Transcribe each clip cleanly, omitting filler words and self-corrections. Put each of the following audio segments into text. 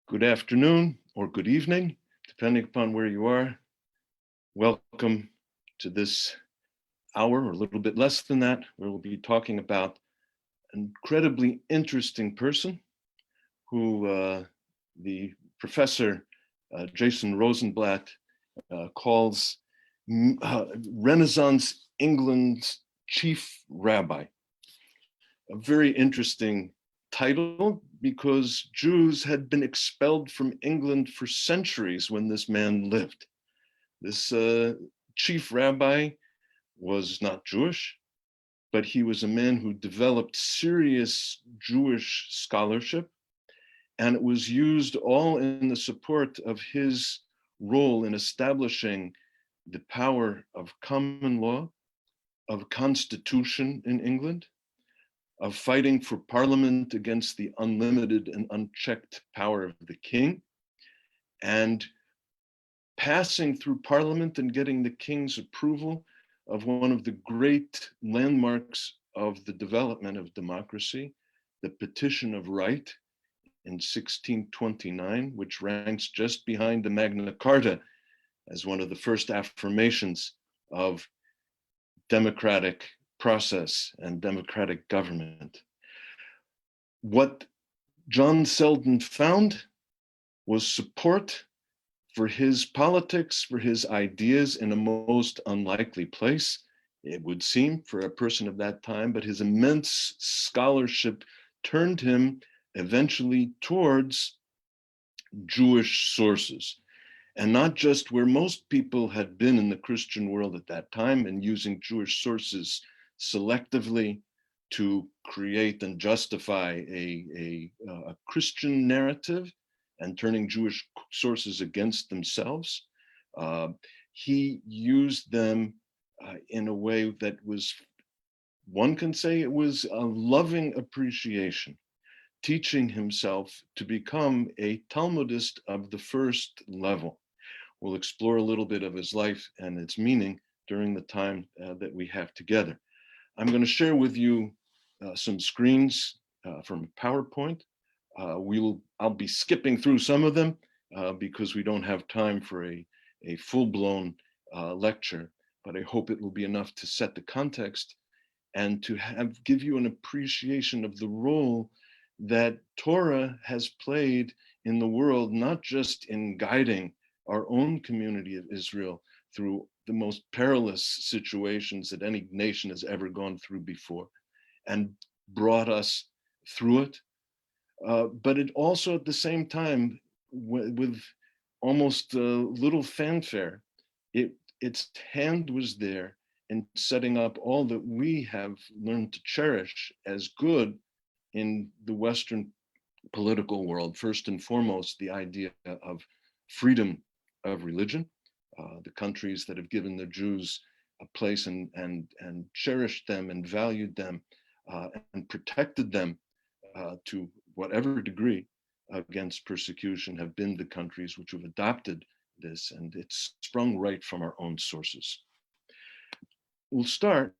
Good afternoon or good evening, depending upon where you are. Welcome to this hour, or a little bit less than that, where we'll be talking about an incredibly interesting person who the professor Jason Rosenblatt calls Renaissance England's chief rabbi. A very interesting title because Jews had been expelled from England for centuries when this man lived. This chief rabbi was not Jewish, but he was a man who developed serious Jewish scholarship, and it was used all in the support of his role in establishing the power of common law, of constitution in England, of fighting for parliament against the unlimited and unchecked power of the king, and passing through parliament and getting the king's approval of one of the great landmarks of the development of democracy, the Petition of Right in 1629, which ranks just behind the Magna Carta as one of the first affirmations of democratic process and democratic government. What John Selden found was support for his politics, for his ideas in a most unlikely place, it would seem, for a person of that time, but his immense scholarship turned him eventually towards Jewish sources. And not just where most people had been in the Christian world at that time and using Jewish sources selectively to create and justify a Christian narrative and turning Jewish sources against themselves. He used them in a way that was, one can say it was a loving appreciation, teaching himself to become a Talmudist of the first level. We'll explore a little bit of his life and its meaning during the time that we have together. I'm going to share with you some screens from PowerPoint. I'll be skipping through some of them because we don't have time for a full-blown lecture, but I hope it will be enough to set the context and to give you an appreciation of the role that Torah has played in the world, not just in guiding our own community of Israel through the most perilous situations that any nation has ever gone through before and brought us through it. But it also at the same time, with almost little fanfare, its hand was there in setting up all that we have learned to cherish as good in the Western political world. First and foremost, the idea of freedom of religion, the countries that have given the Jews a place and cherished them and valued them and protected them to whatever degree against persecution have been the countries which have adopted this, and it's sprung right from our own sources. We'll start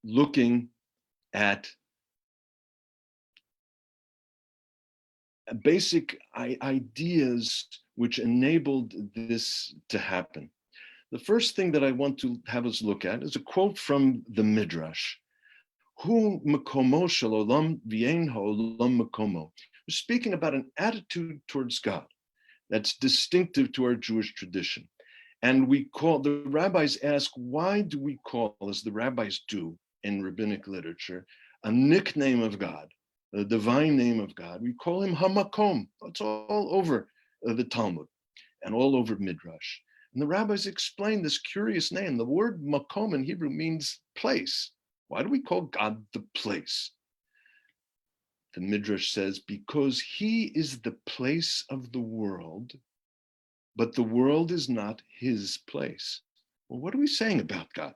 looking at basic ideas which enabled this to happen. The first thing that I want to have us look at is a quote from the Midrash. Ha-Makom shel olam v'ein ha'olam makomo. We're speaking about an attitude towards God that's distinctive to our Jewish tradition. And the rabbis ask, why do we call, as the rabbis do in rabbinic literature, a nickname of God, the divine name of God? We call him Ha-Makom. It's all over the Talmud and all over Midrash. And the rabbis explain this curious name. The word Makom in Hebrew means place. Why do we call God the place? The Midrash says, because he is the place of the world, but the world is not his place. Well, what are we saying about God?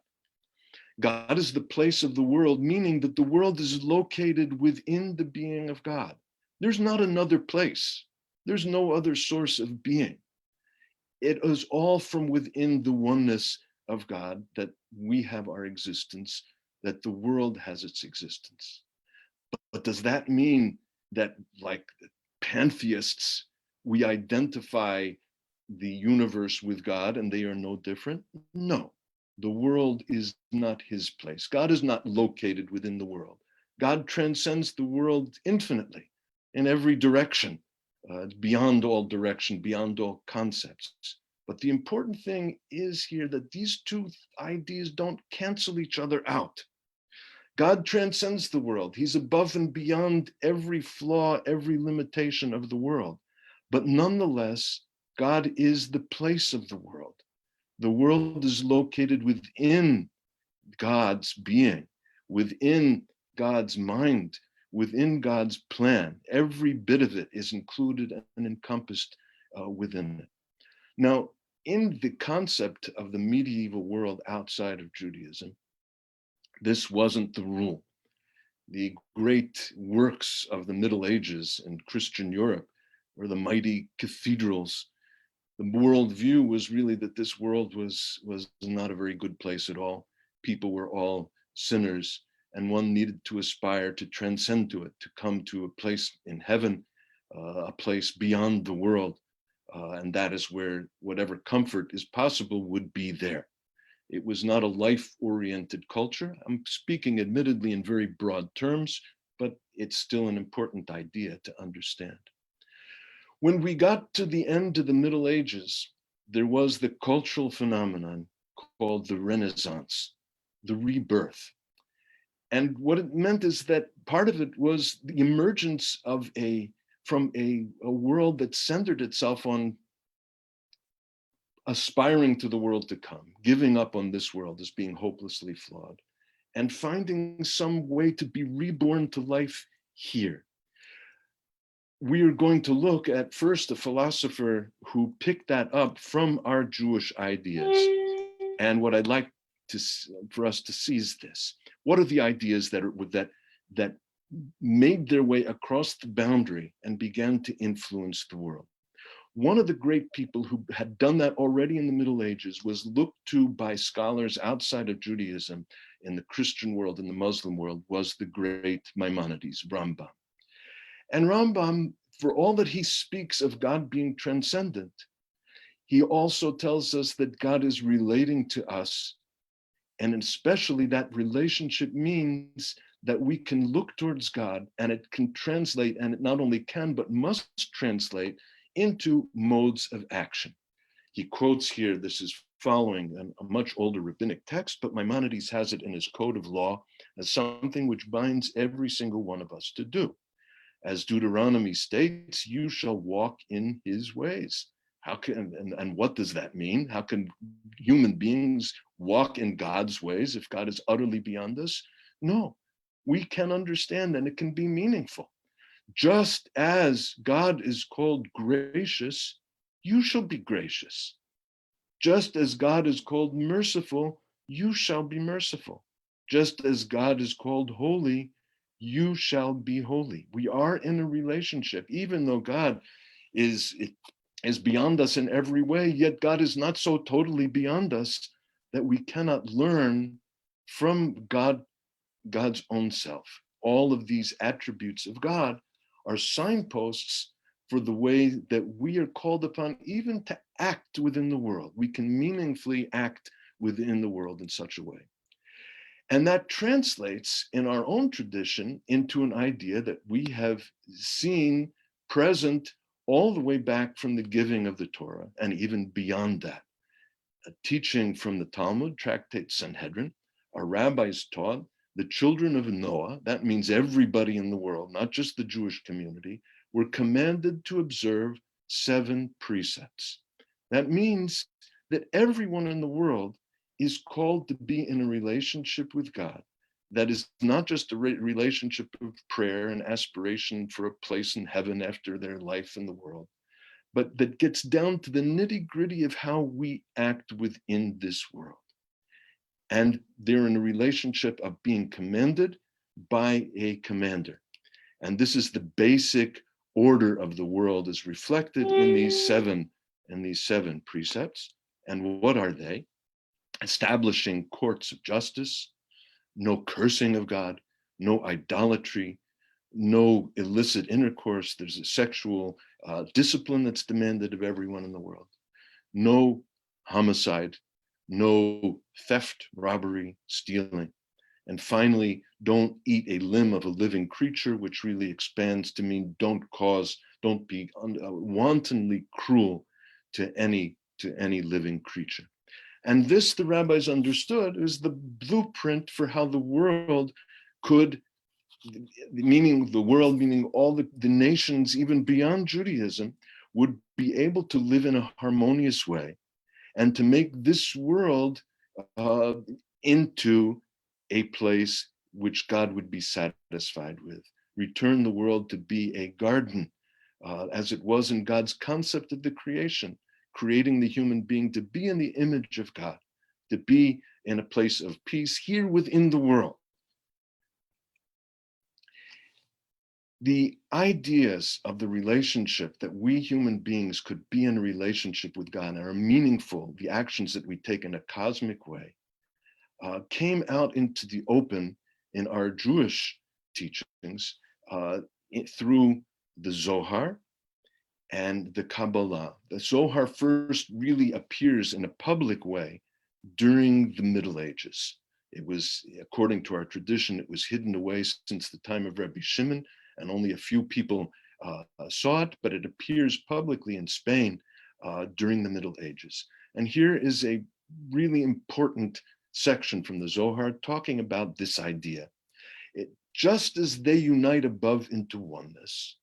God is the place of the world, meaning that the world is located within the being of God. There's not another place. There's no other source of being. It is all from within the oneness of God that we have our existence, that the world has its existence. But does that mean that, like pantheists, we identify the universe with God and they are no different. No, the world is not his place. God is not located within the world. God transcends the world infinitely in every direction, beyond all direction, beyond all concepts. But the important thing is here that these two ideas don't cancel each other out. God transcends the world. He's above and beyond every flaw, every limitation of the world. But nonetheless, God is the place of the world. The world is located within God's being, within God's mind, within God's plan. Every bit of it is included and encompassed within it. Now, in the concept of the medieval world outside of Judaism, this wasn't the rule. The great works of the Middle Ages in Christian Europe were the mighty cathedrals. The worldview was really that this world was not a very good place at all. People were all sinners, and one needed to aspire to transcend to it, to come to a place in heaven, a place beyond the world. And that is where whatever comfort is possible would be there. It was not a life-oriented culture. I'm speaking admittedly in very broad terms, but it's still an important idea to understand. When we got to the end of the Middle Ages, there was the cultural phenomenon called the Renaissance, the rebirth. And what it meant is that part of it was the emergence of from a world that centered itself on aspiring to the world to come, giving up on this world as being hopelessly flawed, and finding some way to be reborn to life here. We are going to look at first a philosopher who picked that up from our Jewish ideas. And what I'd like for us to see is this. What are the ideas that made their way across the boundary and began to influence the world? One of the great people who had done that already in the Middle Ages was looked to by scholars outside of Judaism in the Christian world, in the Muslim world, was the great Maimonides, Rambam. And Rambam, for all that he speaks of God being transcendent, he also tells us that God is relating to us. And especially that relationship means that we can look towards God and it can translate, and it not only can, but must translate into modes of action. He quotes here, this is following a much older rabbinic text, but Maimonides has it in his code of law as something which binds every single one of us to do. As Deuteronomy states, you shall walk in his ways. How can, and what does that mean? How can human beings walk in God's ways if God is utterly beyond us? No, we can understand and it can be meaningful. Just as God is called gracious, you shall be gracious. Just as God is called merciful, you shall be merciful. Just as God is called holy, you shall be holy. We are in a relationship, even though God is beyond us in every way, yet God is not so totally beyond us that we cannot learn from God's own self. All of these attributes of God are signposts for the way that we are called upon even to act within the world. We can meaningfully act within the world in such a way. And that translates in our own tradition into an idea that we have seen present all the way back from the giving of the Torah and even beyond that. A teaching from the Talmud, tractate Sanhedrin, our rabbis taught the children of Noah, that means everybody in the world, not just the Jewish community, were commanded to observe 7 precepts. That means that everyone in the world is called to be in a relationship with God. That is not just a relationship of prayer and aspiration for a place in heaven after their life in the world, but that gets down to the nitty-gritty of how we act within this world. And they're in a relationship of being commanded by a commander. And this is the basic order of the world as reflected in these seven precepts. And what are they? Establishing courts of justice, no cursing of God, no idolatry, no illicit intercourse. There's a sexual discipline that's demanded of everyone in the world. No homicide, no theft, robbery, stealing. And finally, don't eat a limb of a living creature, which really expands to mean don't be wantonly cruel to any living creature. And this, the rabbis understood, is the blueprint for how the world could, meaning the world, meaning all the nations, even beyond Judaism, would be able to live in a harmonious way and to make this world into a place which God would be satisfied with. Return the world to be a garden, as it was in God's concept of the creation, creating the human being to be in the image of God, to be in a place of peace here within the world. The ideas of the relationship that we human beings could be in a relationship with God and are meaningful, the actions that we take in a cosmic way, came out into the open in our Jewish teachings through the Zohar and the Kabbalah. The Zohar first really appears in a public way during the Middle Ages. It was, according to our tradition, it was hidden away since the time of Rabbi Shimon, and only a few people saw it, but it appears publicly in Spain during the Middle Ages. And here is a really important section from the Zohar talking about this idea. Just as they unite above into oneness,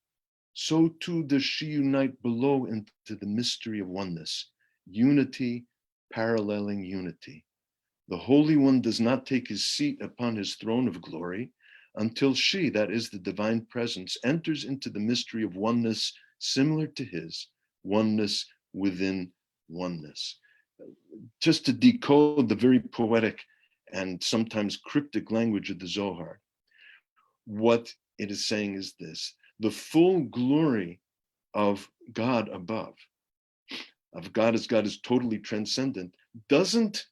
so too does she unite below into the mystery of oneness, unity paralleling unity. The Holy One does not take his seat upon his throne of glory until she, that is the divine presence, enters into the mystery of oneness similar to his, oneness within oneness. Just to decode the very poetic and sometimes cryptic language of the Zohar, what it is saying is this: the full glory of God above, of God as totally transcendent, doesn't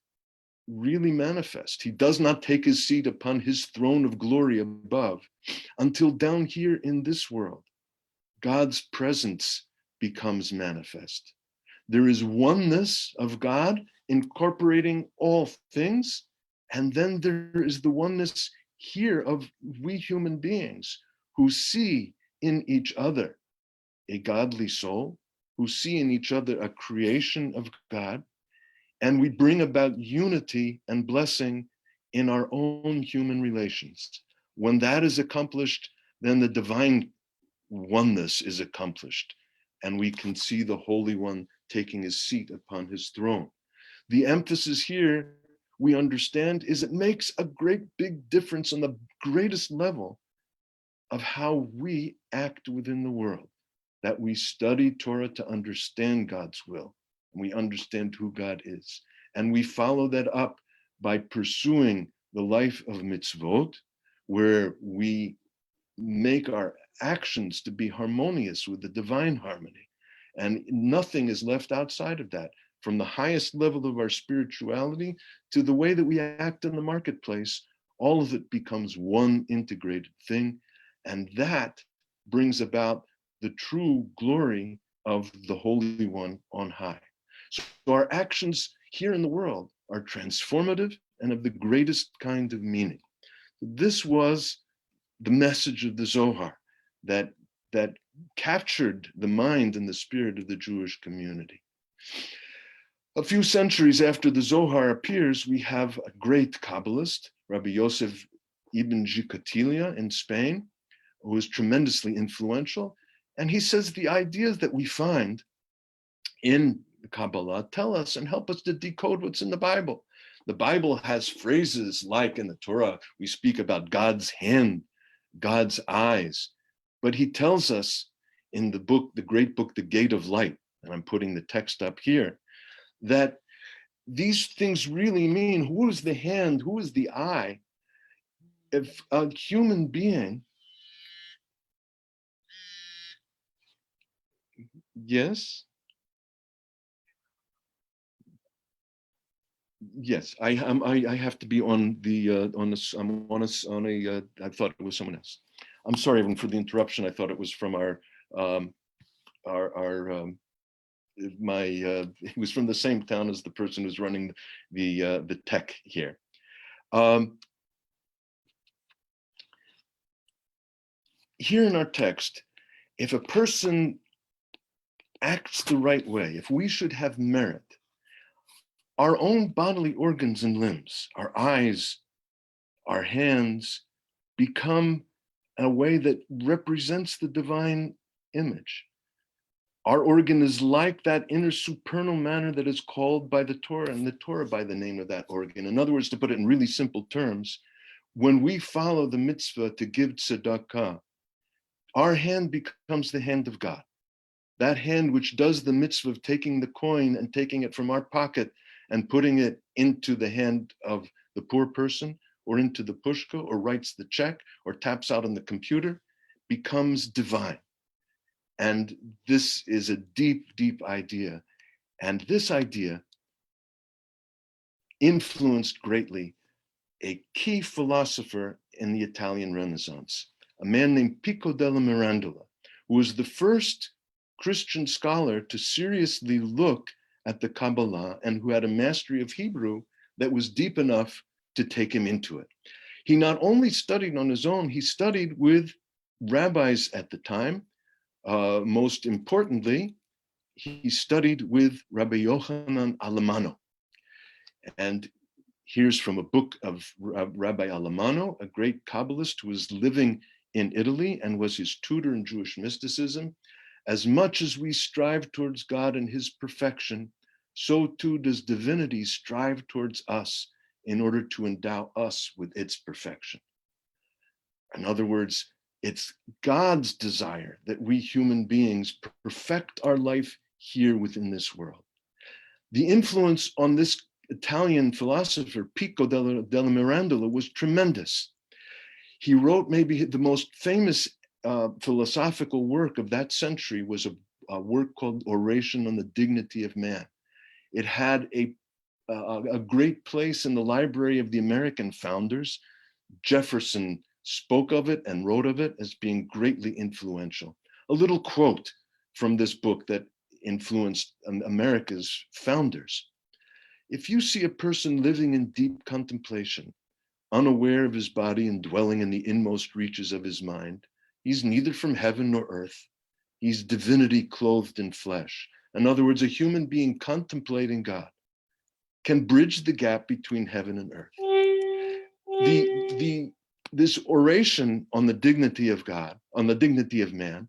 really manifest. He does not take his seat upon his throne of glory above until down here in this world, God's presence becomes manifest. There is oneness of God incorporating all things, and then there is the oneness here of we human beings who see in each other a godly soul, who see in each other a creation of God, and we bring about unity and blessing in our own human relations. When that is accomplished, then the divine oneness is accomplished, and we can see the Holy One taking his seat upon his throne. The emphasis here, we understand, is it makes a great big difference on the greatest level of how we act within the world, that we study Torah to understand God's will, and we understand who God is. And we follow that up by pursuing the life of mitzvot, where we make our actions to be harmonious with the divine harmony. And nothing is left outside of that, from the highest level of our spirituality to the way that we act in the marketplace. All of it becomes one integrated thing. And that brings about the true glory of the Holy One on high. So our actions here in the world are transformative and of the greatest kind of meaning. This was the message of the Zohar that captured the mind and the spirit of the Jewish community. A few centuries after the Zohar appears, we have a great Kabbalist, Rabbi Yosef ibn Jikatilia in Spain, who is tremendously influential. And he says the ideas that we find in the Kabbalah tell us and help us to decode what's in the Bible. The Bible has phrases like in the Torah, we speak about God's hand, God's eyes. But he tells us in the book, the great book, The Gate of Light, and I'm putting the text up here, that these things really mean who is the hand, who is the eye. If a human being, yes, yes, I have to be on the on this. I'm on a I thought it was someone else. I'm sorry even for the interruption. I thought it was from um, it was from the same town as the person who's running the tech here. Here in our text, if a person acts the right way, if we should have merit, our own bodily organs and limbs, our eyes, our hands, become a way that represents the divine image. Our organ is like that inner supernal manner that is called by the Torah, and the Torah by the name of that organ. In other words, to put it in really simple terms, when we follow the mitzvah to give tzedakah, our hand becomes the hand of God. That hand which does the mitzvah of taking the coin and taking it from our pocket and putting it into the hand of the poor person, or into the pushka, or writes the check, or taps out on the computer, becomes divine. And this is a deep, deep idea. And this idea influenced greatly a key philosopher in the Italian Renaissance, a man named Pico della Mirandola, who was the first Christian scholar to seriously look at the Kabbalah and who had a mastery of Hebrew that was deep enough to take him into it. He not only studied on his own, he studied with rabbis at the time. Most importantly, he studied with Rabbi Yochanan Alamano. And here's from a book of Rabbi Alamano, a great Kabbalist who was living in Italy and was his tutor in Jewish mysticism. As much as we strive towards God and his perfection, so too does divinity strive towards us in order to endow us with its perfection. In other words, it's God's desire that we human beings perfect our life here within this world. The influence on this Italian philosopher, Pico della Mirandola, was tremendous. He wrote maybe the most famous philosophical work of that century was a work called Oration on the Dignity of Man. It had a great place in the library of the American founders. Jefferson spoke of it and wrote of it as being greatly influential. A little quote from this book that influenced America's founders. If you see a person living in deep contemplation, unaware of his body and dwelling in the inmost reaches of his mind, he's neither from heaven nor earth. He's divinity clothed in flesh. In other words, a human being contemplating God can bridge the gap between heaven and earth. This oration on the dignity of God, on the dignity of man,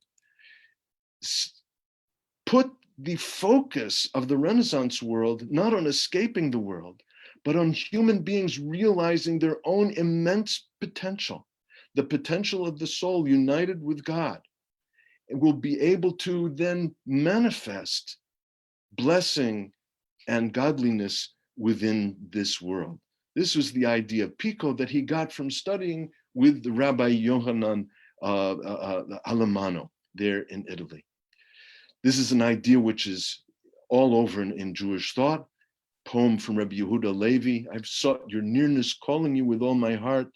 put the focus of the Renaissance world not on escaping the world, but on human beings realizing their own immense potential, the potential of the soul united with God. It will be able to then manifest blessing and godliness within this world. This was the idea of Pico that he got from studying with the Rabbi Yochanan Alamano there in Italy. This is an idea which is all over in Jewish thought. Poem from Rabbi Yehuda Levi, I've sought your nearness, calling you with all my heart,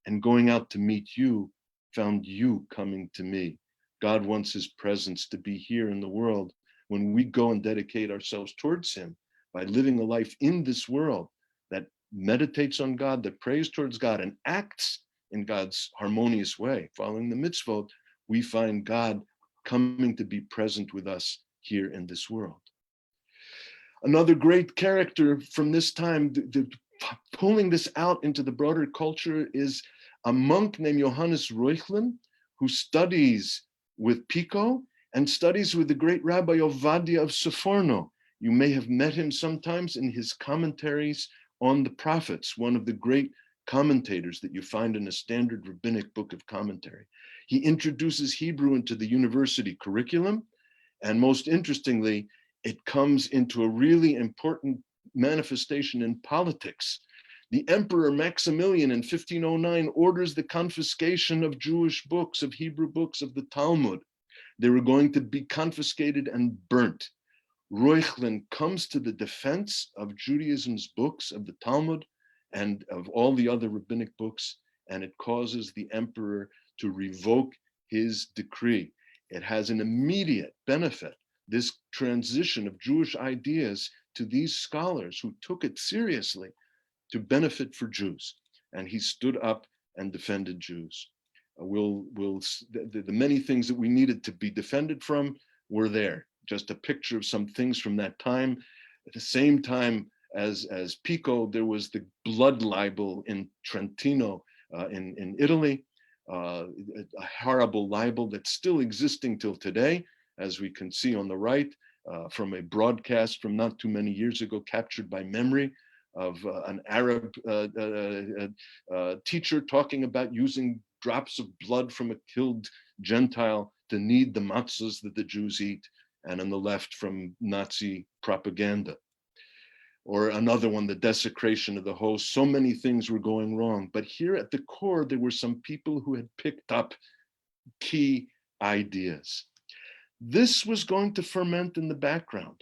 and going out to meet you, found you coming to me. God wants his presence to be here in the world when we go and dedicate ourselves towards him by living a life in this world that meditates on God, that prays towards God and acts in God's harmonious way, following the mitzvot. We find God coming to be present with us here in this world. Another great character from this time, pulling this out into the broader culture, is a monk named Johannes Reuchlin, who studies with Pico and studies with the great Rabbi Ovadia of Seforno. You may have met him sometimes in his commentaries on the prophets, one of the great commentators that you find in a standard rabbinic book of commentary. He introduces Hebrew into the university curriculum, and most interestingly, it comes into a really important manifestation in politics. The Emperor Maximilian in 1509 orders the confiscation of Jewish books, of Hebrew books, of the Talmud. They were going to be confiscated and burnt. Reuchlin comes to the defense of Judaism's books, of the Talmud, and of all the other rabbinic books, and it causes the emperor to revoke his decree. It has an immediate benefit, this transition of Jewish ideas to these scholars who took it seriously to benefit for Jews. And he stood up and defended Jews. The many things that we needed to be defended from were there. Just a picture of some things from that time. At the same time as Pico, there was the blood libel in Trentino in Italy, a horrible libel that's still existing till today, as we can see on the right, from a broadcast from not too many years ago, captured by memory, of an Arab teacher talking about using drops of blood from a killed Gentile to knead the matzahs that the Jews eat, and on the left from Nazi propaganda. Or another one, the desecration of the host. So many things were going wrong. But here at the core, there were some people who had picked up key ideas. This was going to ferment in the background.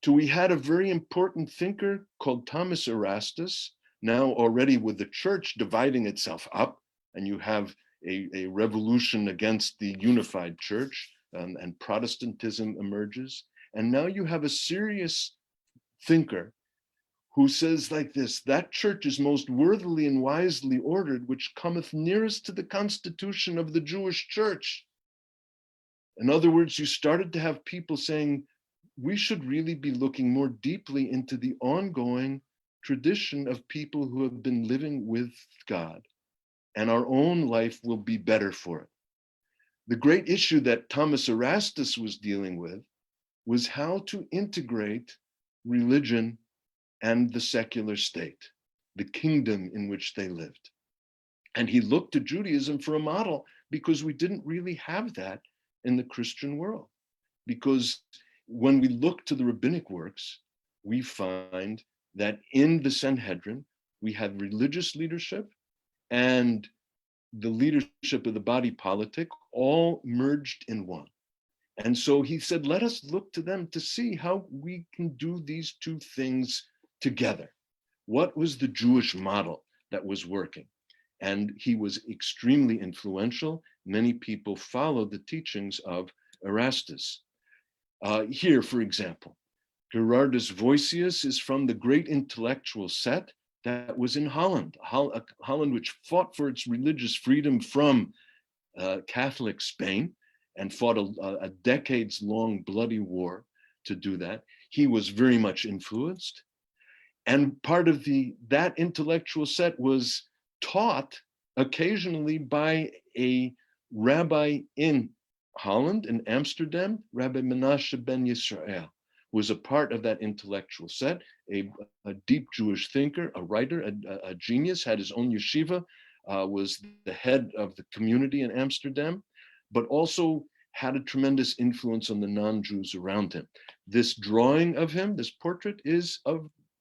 So we had a very important thinker called Thomas Erastus, now already with the church dividing itself up, and you have a revolution against the unified church, and Protestantism emerges. And now you have a serious thinker who says like this: that church is most worthily and wisely ordered, which cometh nearest to the constitution of the Jewish church. In other words, you started to have people saying, we should really be looking more deeply into the ongoing tradition of people who have been living with God, and our own life will be better for it. The great issue that Thomas Erastus was dealing with was how to integrate religion and the secular state, the kingdom in which they lived. And he looked to Judaism for a model, because we didn't really have that in the Christian world. Because when we look to the rabbinic works, we find that in the Sanhedrin, we had religious leadership and the leadership of the body politic all merged in one. And so he said, let us look to them to see how we can do these two things together. What was the Jewish model that was working? And he was extremely influential. Many people followed the teachings of Erastus. Here, for example, Gerardus Voicius is from the great intellectual set that was in Holland, Holland which fought for its religious freedom from Catholic Spain and fought a decades-long bloody war to do that. He was very much influenced. And part of that intellectual set was taught occasionally by a rabbi in Holland, in Amsterdam, Rabbi Menashe ben Yisrael, was a part of that intellectual set, a deep Jewish thinker, a writer, a genius, had his own yeshiva, was the head of the community in Amsterdam, but also had a tremendous influence on the non-Jews around him. This drawing of him, this portrait, is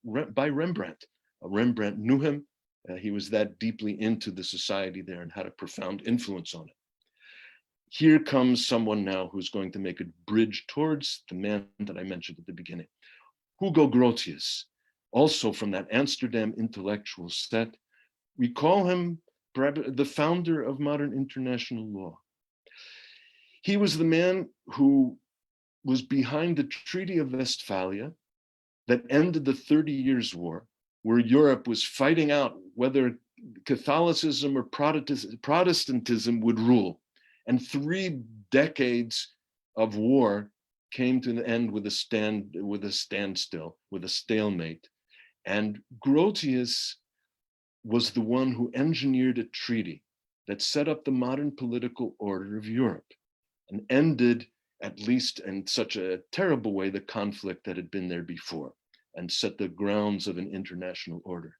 by Rembrandt. Rembrandt knew him. He was that deeply into the society there and had a profound influence on it. Here comes someone now who's going to make a bridge towards the man that I mentioned at the beginning. Hugo Grotius, also from that Amsterdam intellectual set. We call him the founder of modern international law. He was the man who was behind the Treaty of Westphalia that ended the 30 Years' War, where Europe was fighting out whether Catholicism or Protestantism would rule. And 3 decades of war came to an end with a standstill, with a stalemate. And Grotius was the one who engineered a treaty that set up the modern political order of Europe and ended, at least in such a terrible way, the conflict that had been there before and set the grounds of an international order.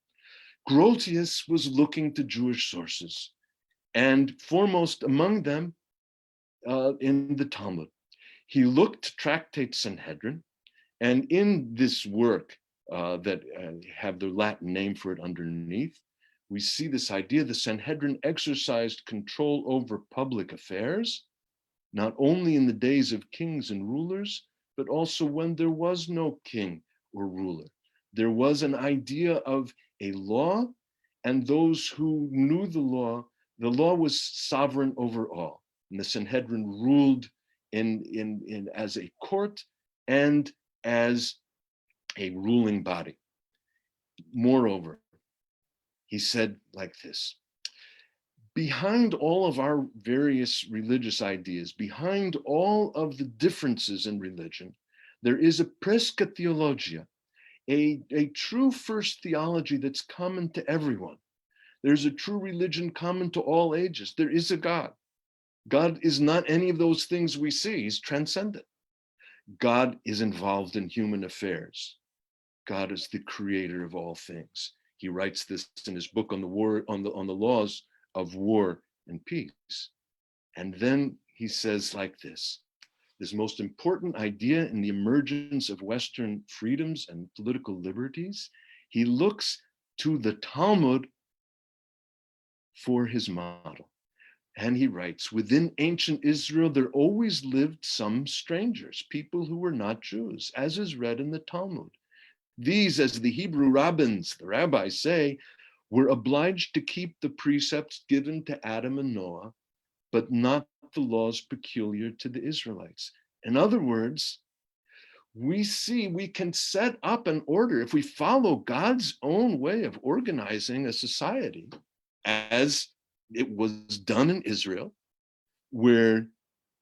Grotius was looking to Jewish sources, and foremost among them in the Talmud. He looked to Tractate Sanhedrin, and in this work that have the Latin name for it underneath, we see this idea the Sanhedrin exercised control over public affairs, not only in the days of kings and rulers, but also when there was no king or ruler. There was an idea of a law and those who knew the law was sovereign over all. And the Sanhedrin ruled in as a court and as a ruling body. Moreover, he said like this: behind all of our various religious ideas, behind all of the differences in religion, there is a presca theologia, a true first theology that's common to everyone. There's a true religion common to all ages. There is a God. God is not any of those things we see. He's transcendent. God is involved in human affairs. God is the creator of all things. He writes this in his book on the war, on the laws of war and peace. And then he says like this most important idea in the emergence of Western freedoms and political liberties, he looks to the Talmud for his model. And he writes, within ancient Israel, there always lived some strangers, people who were not Jews, as is read in the Talmud. These, as the Hebrew rabbins, the rabbis say, were obliged to keep the precepts given to Adam and Noah, but not the laws peculiar to the Israelites. In other words, we see we can set up an order if we follow God's own way of organizing a society, as it was done in Israel, where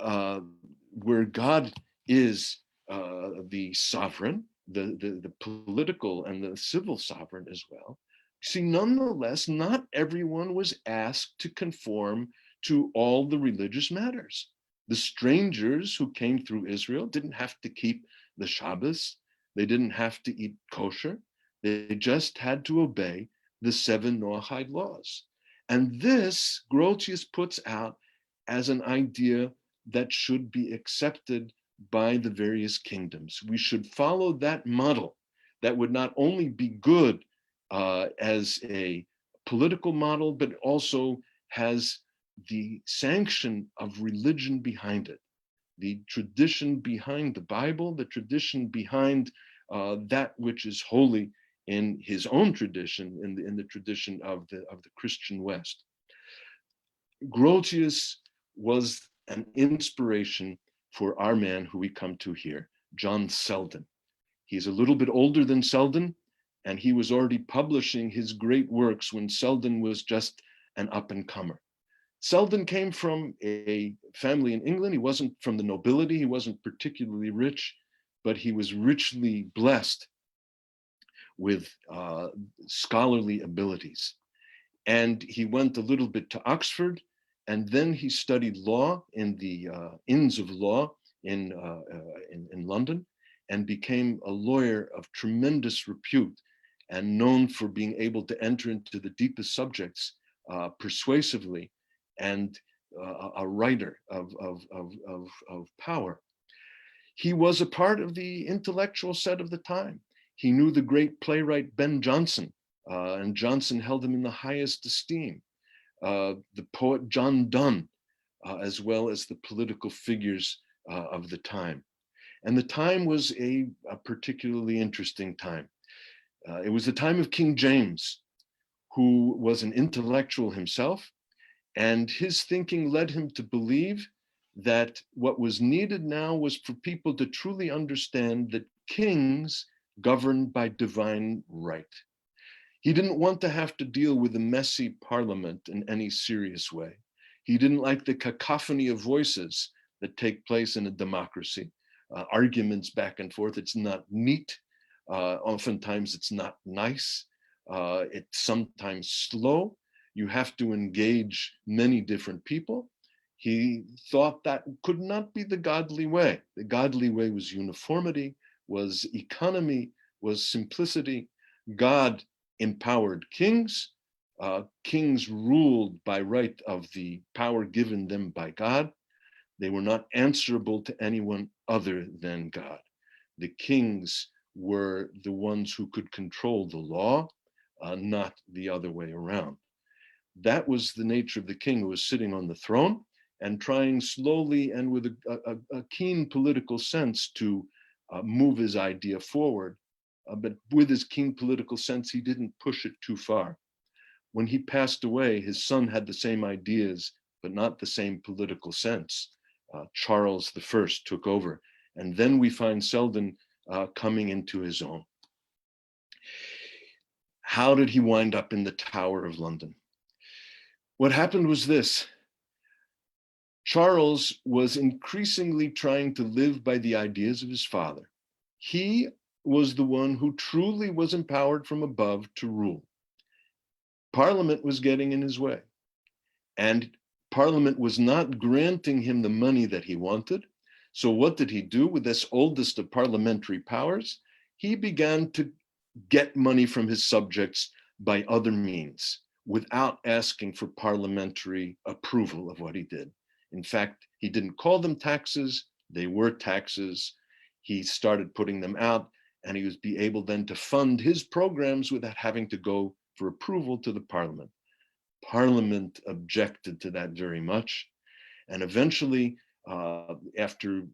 God is the sovereign, the political and the civil sovereign as well. See, nonetheless, not everyone was asked to conform to all the religious matters. The strangers who came through Israel didn't have to keep the Shabbos. They didn't have to eat kosher. They just had to obey the 7 Noahide laws. And this Grotius puts out as an idea that should be accepted by the various kingdoms. We should follow that model that would not only be good as a political model, but also has the sanction of religion behind it, the tradition behind the Bible, the tradition behind that which is holy in his own tradition, in the tradition of the Christian West. Grotius was an inspiration for our man who we come to here, John Selden. He's a little bit older than Selden, and he was already publishing his great works when Selden was just an up-and-comer. Selden came from a family in England. He wasn't from the nobility. He wasn't particularly rich, but he was richly blessed with scholarly abilities. And he went a little bit to Oxford, and then he studied law in the Inns of Law in London, and became a lawyer of tremendous repute and known for being able to enter into the deepest subjects persuasively, and a writer of power. He was a part of the intellectual set of the time. He knew the great playwright Ben Jonson, and Jonson held him in the highest esteem. The poet John Donne, as well as the political figures of the time. And the time was a particularly interesting time. It was the time of King James, who was an intellectual himself, and his thinking led him to believe that what was needed now was for people to truly understand that kings governed by divine right. He didn't want to have to deal with a messy parliament in any serious way. He didn't like the cacophony of voices that take place in a democracy, arguments back and forth. It's not neat. Oftentimes it's not nice. It's sometimes slow. You have to engage many different people. He thought that could not be the godly way. The godly way was uniformity, was economy, was simplicity. God empowered kings. Kings ruled by right of the power given them by God. They were not answerable to anyone other than God. The kings were the ones who could control the law, not the other way around. That was the nature of the king who was sitting on the throne and trying slowly and with a keen political sense to move his idea forward. But with his keen political sense, he didn't push it too far. when he passed away, his son had the same ideas, but not the same political sense. Charles I took over. And then we find Selden coming into his own. How did he wind up in the Tower of London? What happened was this. Charles was increasingly trying to live by the ideas of his father. He was the one who truly was empowered from above to rule. Parliament was getting in his way, and Parliament was not granting him the money that he wanted. So what did he do with this oldest of parliamentary powers? He began to get money from his subjects by other means, without asking for parliamentary approval of what he did. In fact, he didn't call them taxes, they were taxes. He started putting them out, and he was be able then to fund his programs without having to go for approval to the parliament. Parliament objected to that very much. And eventually, after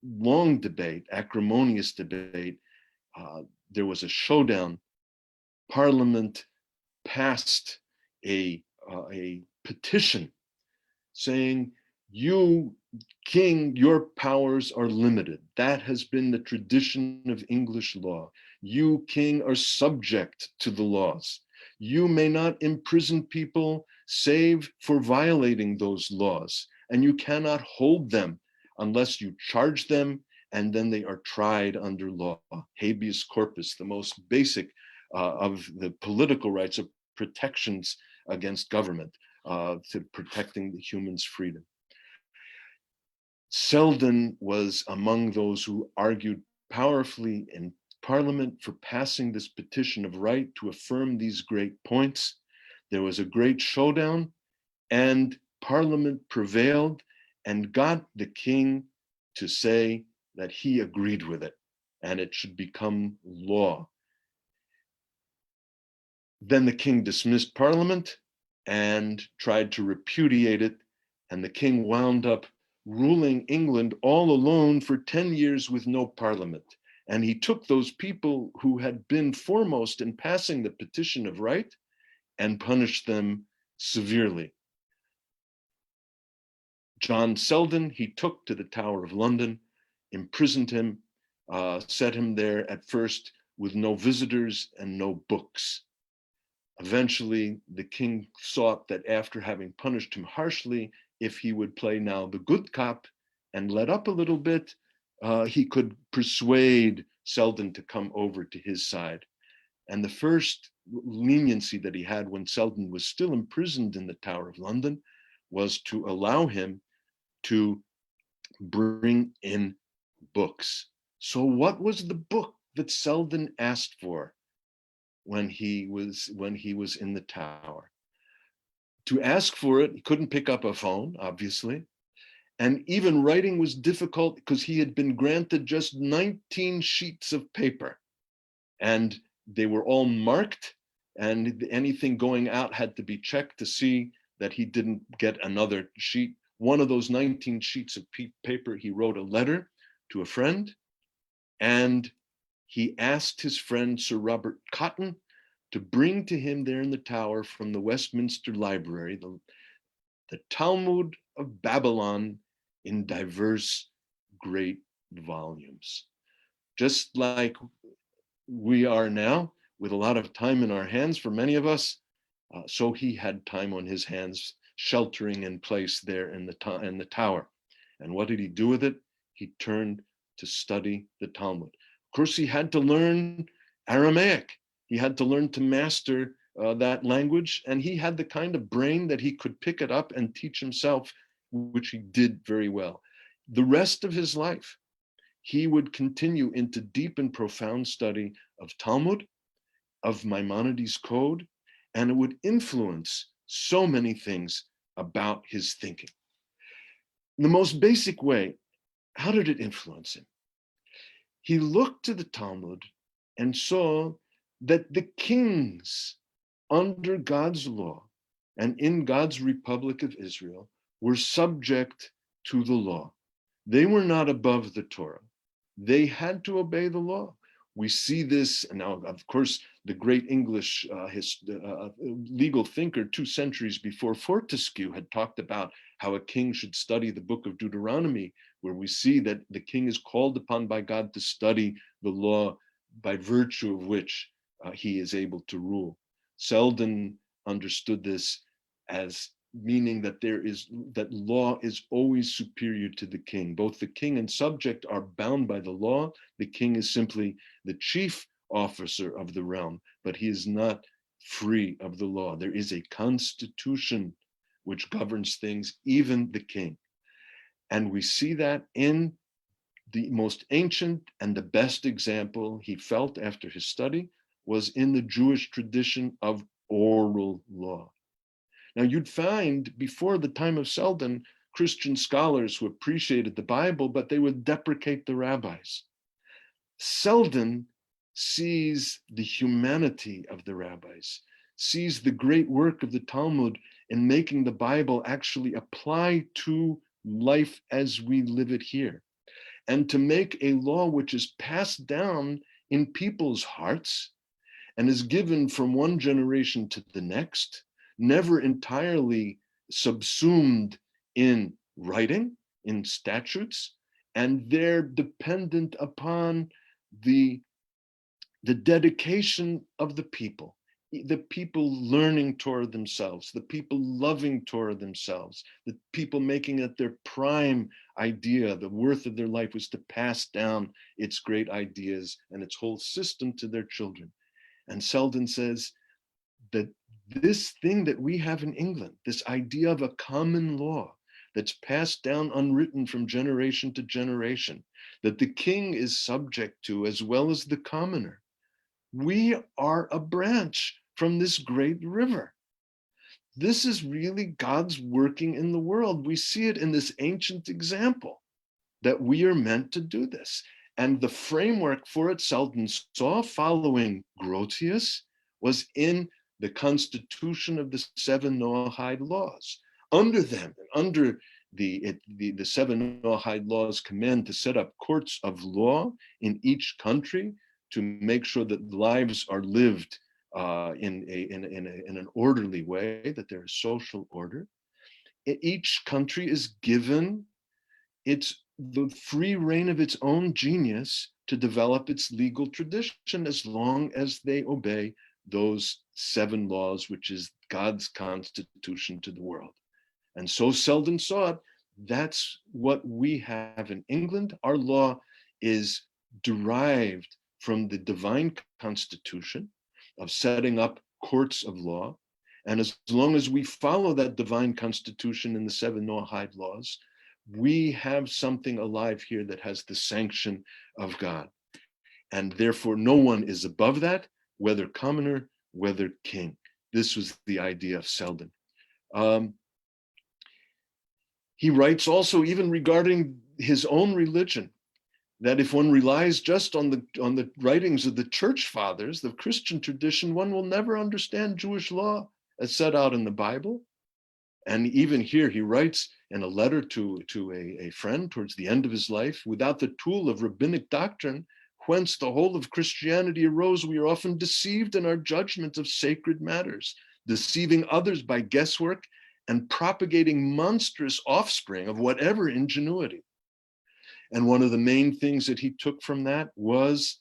long debate, acrimonious debate, there was a showdown. Parliament passed a petition saying, you, king, your powers are limited. That has been the tradition of English law. You, king, are subject to the laws. You may not imprison people save for violating those laws, and you cannot hold them unless you charge them, and then they are tried under law. Habeas corpus, the most basic of the political rights of protections against government, to protecting the human's freedom. Selden was among those who argued powerfully in Parliament for passing this petition of right to affirm these great points. There was a great showdown, and Parliament prevailed and got the king to say that he agreed with it and it should become law. Then the king dismissed Parliament and tried to repudiate it, and the king wound up ruling England all alone for 10 years with no parliament. And he took those people who had been foremost in passing the petition of right and punished them severely. John Selden, he took to the Tower of London, imprisoned him, set him there at first with no visitors and no books. Eventually, the king sought that after having punished him harshly, if he would play now the good cop and let up a little bit, he could persuade Selden to come over to his side. And the first leniency that he had when Selden was still imprisoned in the Tower of London was to allow him to bring in books. So what was the book that Selden asked for when he was in the tower? To ask for it, he couldn't pick up a phone, obviously. And even writing was difficult because he had been granted just 19 sheets of paper. And they were all marked, and anything going out had to be checked to see that he didn't get another sheet. One of those 19 sheets of paper, he wrote a letter to a friend, and he asked his friend, Sir Robert Cotton, to bring to him there in the tower from the Westminster Library, the Talmud of Babylon in diverse great volumes. Just like we are now, with a lot of time in our hands for many of us, so he had time on his hands, sheltering in place there in the tower. And what did he do with it? He turned to study the Talmud. Of course, he had to learn Aramaic. He had to learn to master that language, and he had the kind of brain that he could pick it up and teach himself, which he did very well. The rest of his life, he would continue into deep and profound study of Talmud, of Maimonides' code, and it would influence so many things about his thinking. In the most basic way, how did it influence him? He looked to the Talmud and saw that the kings under God's law and in God's Republic of Israel were subject to the law. They were not above the Torah. They had to obey the law. We see this, and now, of course, the great English legal thinker 2 centuries before Fortescue had talked about how a king should study the book of Deuteronomy, where we see that the king is called upon by God to study the law by virtue of which he is able to rule. Selden understood this as meaning that that law is always superior to the king. Both the king and subject are bound by the law. The king is simply the chief officer of the realm, but he is not free of the law. There is a constitution which governs things, even the king. And we see that in the most ancient and the best example he felt after his study was in the Jewish tradition of oral law. Now, you'd find before the time of Selden, Christian scholars who appreciated the Bible, but they would deprecate the rabbis. Selden sees the humanity of the rabbis, sees the great work of the Talmud in making the Bible actually apply to life as we live it here, and to make a law which is passed down in people's hearts and is given from one generation to the next, never entirely subsumed in writing, in statutes, and they're dependent upon the dedication of the people learning Torah themselves, the people loving Torah themselves, the people making it their prime idea. The worth of their life was to pass down its great ideas and its whole system to their children. And Selden says that this thing that we have in England, this idea of a common law that's passed down unwritten from generation to generation, that the king is subject to as well as the commoner, we are a branch from this great river. This is really God's working in the world. We see it in this ancient example that we are meant to do this. And the framework for it, Selden saw following Grotius, was in the constitution of the 7 Noahide laws. Under them, under the 7 Noahide laws command to set up courts of law in each country to make sure that lives are lived in an orderly way, that there is social order. Each country is given the free reign of its own genius to develop its legal tradition as long as they obey those 7 laws, which is God's constitution to the world. And so Selden saw it. That's what we have in England. Our law is derived from the divine constitution of setting up courts of law. And as long as we follow that divine constitution in the 7 Noahide laws, we have something alive here that has the sanction of God. And therefore, no one is above that, whether commoner, whether king. This was the idea of Selden. He writes also, even regarding his own religion, that if one relies just on the writings of the church fathers, the Christian tradition, one will never understand Jewish law as set out in the Bible. And even here, he writes in a letter to a friend towards the end of his life, without the tool of rabbinic doctrine, whence the whole of Christianity arose, we are often deceived in our judgment of sacred matters, deceiving others by guesswork and propagating monstrous offspring of whatever ingenuity. And one of the main things that he took from that was,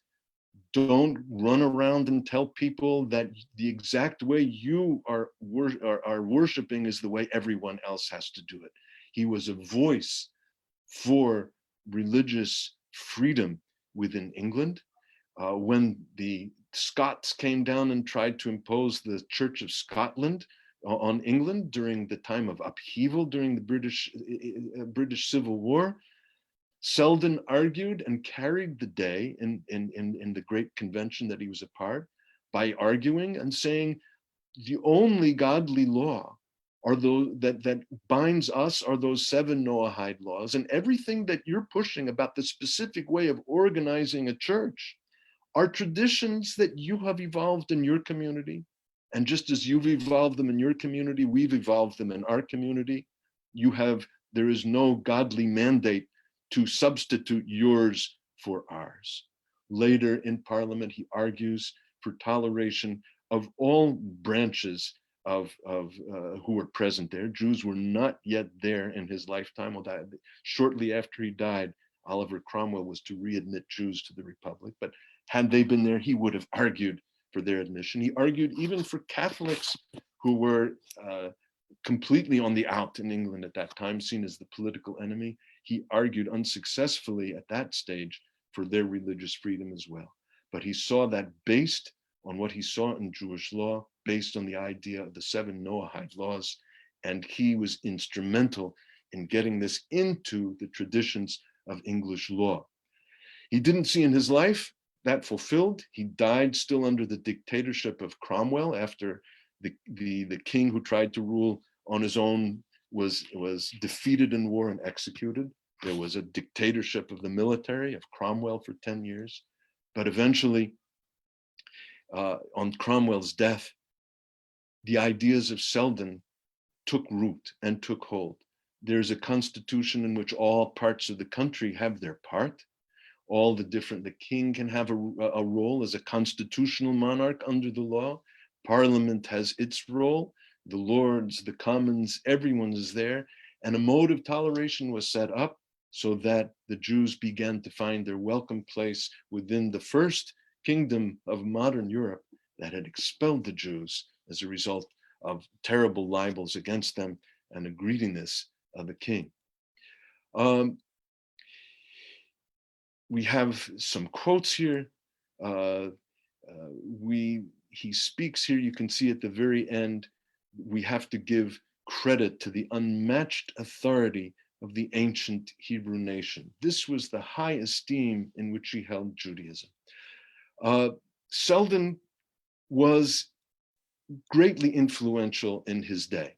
don't run around and tell people that the exact way you are worshiping is the way everyone else has to do it. He was a voice for religious freedom within England. When the Scots came down and tried to impose the Church of Scotland on England during the time of upheaval during the British Civil War, Selden argued and carried the day in the great convention that he was a part by arguing and saying the only godly law are those that binds us are those 7 Noahide laws, and everything that you're pushing about the specific way of organizing a church are traditions that you have evolved in your community. And just as you've evolved them in your community, we've evolved them in our community. There is no godly mandate to substitute yours for ours. Later in Parliament, he argues for toleration of all branches of who were present there. Jews were not yet there in his lifetime. Although shortly after he died, Oliver Cromwell was to readmit Jews to the Republic. But had they been there, he would have argued for their admission. He argued even for Catholics who were completely on the out in England at that time, seen as the political enemy. He argued unsuccessfully at that stage for their religious freedom as well. But he saw that based on what he saw in Jewish law, based on the idea of the 7 Noahide laws, and he was instrumental in getting this into the traditions of English law. He didn't see in his life that fulfilled. He died still under the dictatorship of Cromwell after the king who tried to rule on his own was defeated in war and executed. There was a dictatorship of the military of Cromwell for 10 years. But eventually, on Cromwell's death, the ideas of Selden took root and took hold. There's a constitution in which all parts of the country have their part. The king can have a role as a constitutional monarch under the law. Parliament has its role. The Lords, the Commons, everyone is there. And a mode of toleration was set up so that the Jews began to find their welcome place within the first kingdom of modern Europe that had expelled the Jews as a result of terrible libels against them and the greediness of the king. We have some quotes here. He speaks here, you can see at the very end, we have to give credit to the unmatched authority of the ancient Hebrew nation. This was the high esteem in which he held Judaism. Selden was greatly influential in his day.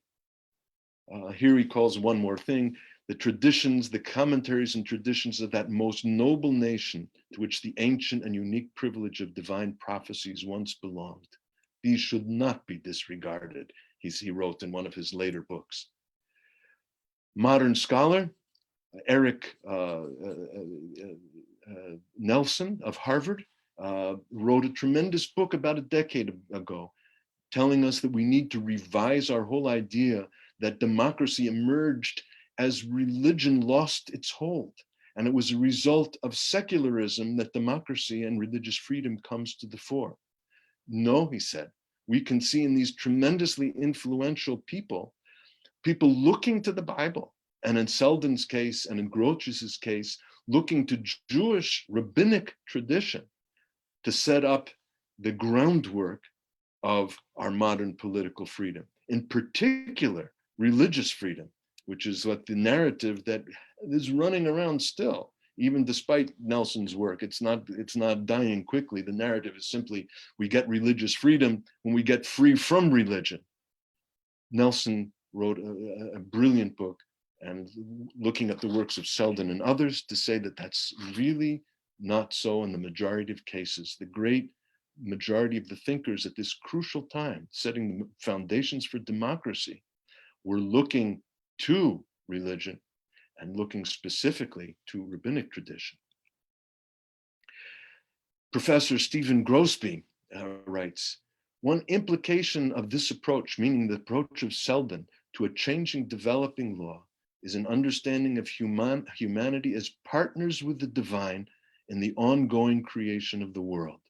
Here he calls one more thing, the traditions, the commentaries and traditions of that most noble nation to which the ancient and unique privilege of divine prophecies once belonged. These should not be disregarded, he wrote in one of his later books. Modern scholar, Eric Nelson of Harvard, wrote a tremendous book about a decade ago, telling us that we need to revise our whole idea that democracy emerged as religion lost its hold. And it was a result of secularism that democracy and religious freedom comes to the fore. No, he said, we can see in these tremendously influential people looking to the Bible, and in Selden's case and in Grotius's case, looking to Jewish rabbinic tradition to set up the groundwork of our modern political freedom, in particular, religious freedom, which is what the narrative that is running around still, even despite Nelson's work. It's not dying quickly. The narrative is simply, we get religious freedom when we get free from religion. Nelson wrote a brilliant book, and looking at the works of Selden and others to say that that's really not so in the majority of cases. The great majority of the thinkers at this crucial time, setting the foundations for democracy, were looking to religion and looking specifically to rabbinic tradition. Professor Stephen Grosby writes, one implication of this approach, meaning the approach of Selden to a changing, developing law, is an understanding of humanity as partners with the divine in the ongoing creation of the world.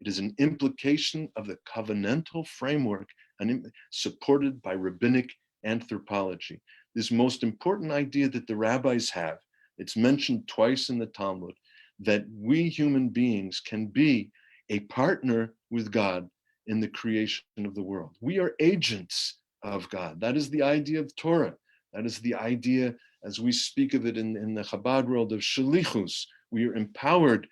It is an implication of the covenantal framework and supported by rabbinic anthropology. This most important idea that the rabbis have, it's mentioned twice in the Talmud, that we human beings can be a partner with God in the creation of the world. We are agents of God. That is the idea of Torah. That is the idea, as we speak of it in the Chabad world, of shalichus. We are empowered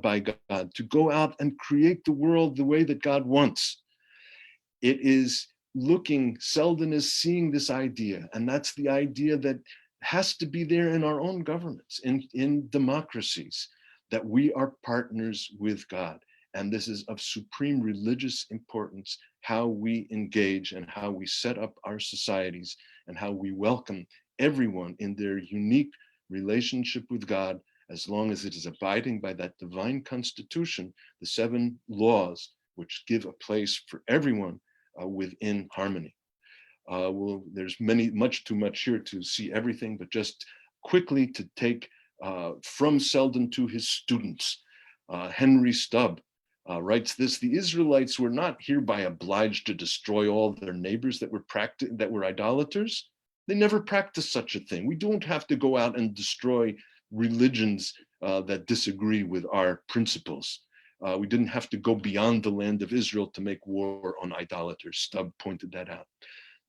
by God to go out and create the world the way that God wants. It is Selden is seeing this idea, and that's the idea that has to be there in our own governments, in democracies, that we are partners with God. And this is of supreme religious importance, how we engage and how we set up our societies and how we welcome everyone in their unique relationship with God as long as it is abiding by that divine constitution, the 7 laws, which give a place for everyone within harmony. Well, there's much too much here to see everything, but just quickly to take from Selden to his students. Henry Stubb writes this: the Israelites were not hereby obliged to destroy all their neighbors that were idolaters. They never practiced such a thing. We don't have to go out and destroy religions that disagree with our principles. We didn't have to go beyond the land of Israel to make war on idolaters. Stubb pointed that out.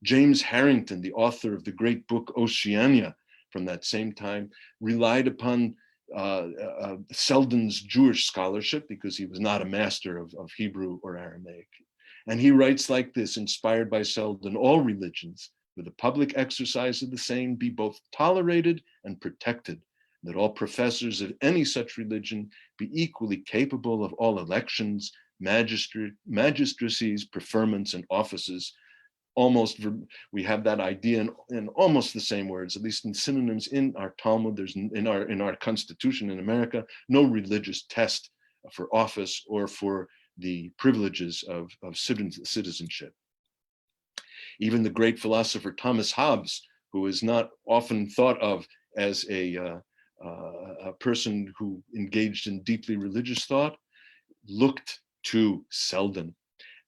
James Harrington, the author of the great book Oceania from that same time, relied upon Selden's Jewish scholarship because he was not a master of Hebrew or Aramaic. And he writes like this, inspired by Selden: all religions, with the public exercise of the same, be both tolerated and protected, that all professors of any such religion be equally capable of all elections, magistracies, preferments, and offices. We have that idea in almost the same words, at least in synonyms in our Talmud. There's in our Constitution in America no religious test for office or for the privileges of citizenship. Even the great philosopher Thomas Hobbes, who is not often thought of as a person who engaged in deeply religious thought, looked to Selden.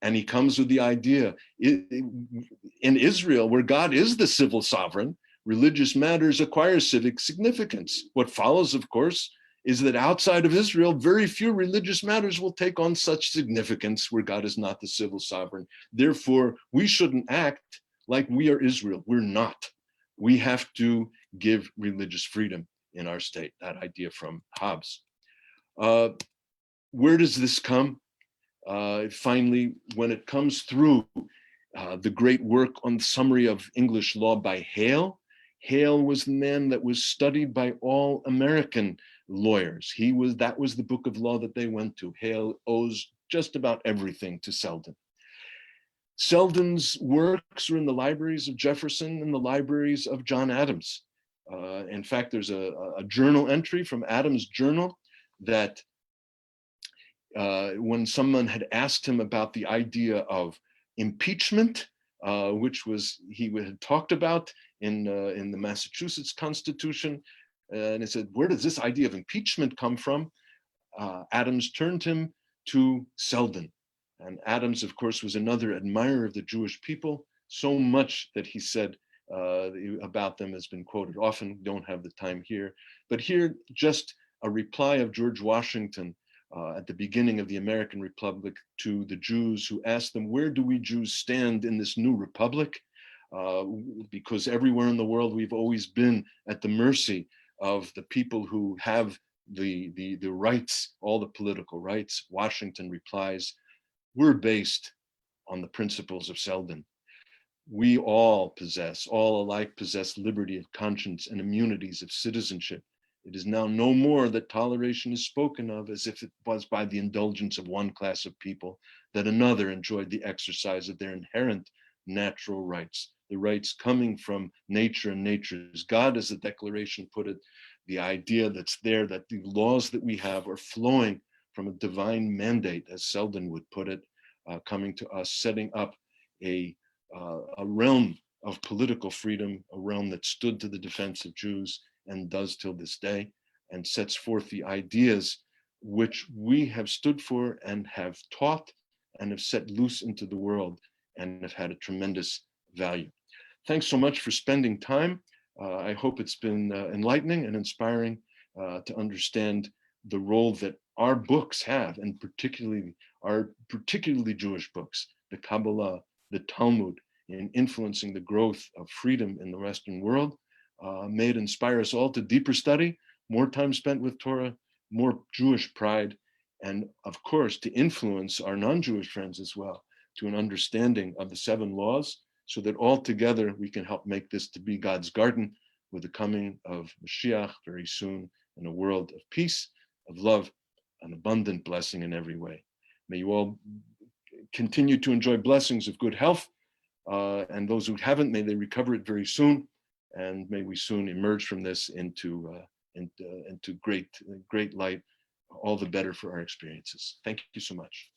And he comes with the idea, in Israel, where God is the civil sovereign, religious matters acquire civic significance. What follows, of course, is that outside of Israel, very few religious matters will take on such significance where God is not the civil sovereign. Therefore, we shouldn't act like we are Israel. We're not. We have to give religious freedom in our state. That idea from Hobbes. Where does this come? Finally, when it comes through the great work on the summary of English law by Hale, Hale was the man that was studied by all American lawyers. That was the book of law that they went to. Hale owes just about everything to Selden. Selden's works are in the libraries of Jefferson and the libraries of John Adams. In fact, there's a journal entry from Adams' journal that when someone had asked him about the idea of impeachment, which he had talked about in the Massachusetts Constitution, and he said, where does this idea of impeachment come from? Adams turned him to Selden. And Adams, of course, was another admirer of the Jewish people, so much that he said about them has been quoted often. Don't have the time here. But here, just a reply of George Washington at the beginning of the American Republic to the Jews who asked them, where do we Jews stand in this new republic? Because everywhere in the world, we've always been at the mercy of the people who have the rights, all the political rights. Washington replies, we're based on the principles of Selden. We all alike possess liberty of conscience and immunities of citizenship. It is now no more that toleration is spoken of as if it was by the indulgence of one class of people that another enjoyed the exercise of their inherent natural rights, the rights coming from nature and nature's God, as the Declaration put it, the idea that's there that the laws that we have are flowing from a divine mandate, as Selden would put it, coming to us, setting up a realm of political freedom, a realm that stood to the defense of Jews and does till this day, and sets forth the ideas which we have stood for and have taught and have set loose into the world and have had a tremendous value. Thanks so much for spending time. I hope it's been enlightening and inspiring to understand the role that our books have, and particularly Jewish books, the Kabbalah, the Talmud, in influencing the growth of freedom in the Western world. May it inspire us all to deeper study, more time spent with Torah, more Jewish pride, and of course, to influence our non-Jewish friends as well to an understanding of the 7 laws, so that all together we can help make this to be God's garden with the coming of Mashiach very soon in a world of peace, of love, and abundant blessing in every way. May you all continue to enjoy blessings of good health, and those who haven't, may they recover it very soon, and may we soon emerge from this into into great light, all the better for our experiences. Thank you so much.